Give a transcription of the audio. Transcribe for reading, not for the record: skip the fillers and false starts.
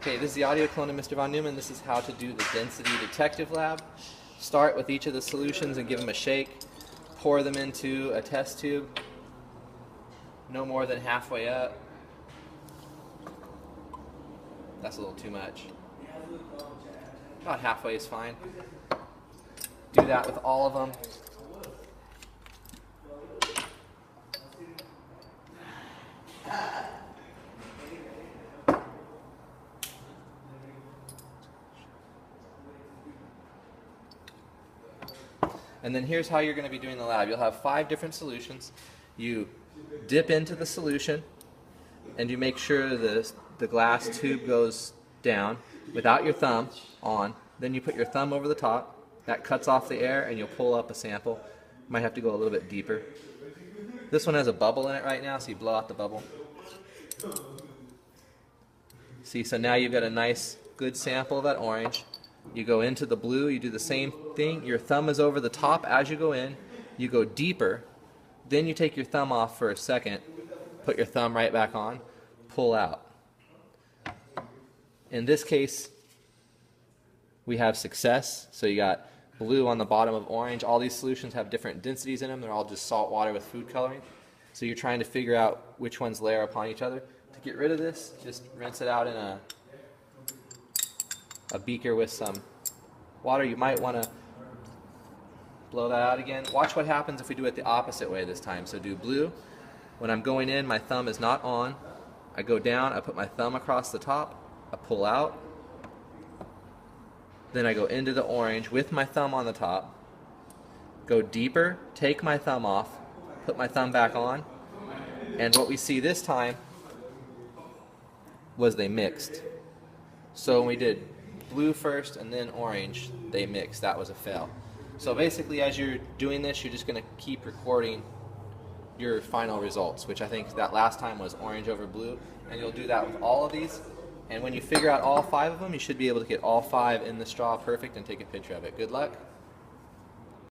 Okay, this is the audio clone of Mr. Von Neumann. This is how to do the density detective lab. Start with each of the solutions and give them a shake. Pour them into a test tube, no more than halfway up. That's a little too much. About halfway is fine. Do that with all of them. And then here's how you're going to be doing the lab. You'll have 5 different solutions. You dip into the solution and you make sure the glass tube goes down without your thumb on. Then you put your thumb over the top. That cuts off the air and you'll pull up a sample. Might have to go a little bit deeper. This one has a bubble in it right now, so you blow out the bubble. See, so now you've got a nice, good sample of that orange. You go into the blue, you do the same thing. Your thumb is over the top as you go in. You go deeper. Then you take your thumb off for a second, put your thumb right back on, pull out. In this case, we have success. So you got blue on the bottom of orange. All these solutions have different densities in them. They're all just salt water with food coloring. So you're trying to figure out which ones layer upon each other. To get rid of this, just rinse it out in a beaker with some water. You might want to blow that out again. Watch what happens if we do it the opposite way this time. So do blue. When I'm going in, my thumb is not on. I go down, I put my thumb across the top, I pull out. Then I go into the orange with my thumb on the top, go deeper, take my thumb off, put my thumb back on, and what we see this time was they mixed. So when we did blue first and then orange, they mixed. That was a fail. So basically, as you're doing this, you're just going to keep recording your final results, which I think that last time was orange over blue, and you'll do that with all of these. And when you figure out all 5 of them, you should be able to get all 5 in the straw perfect and take a picture of it. Good luck.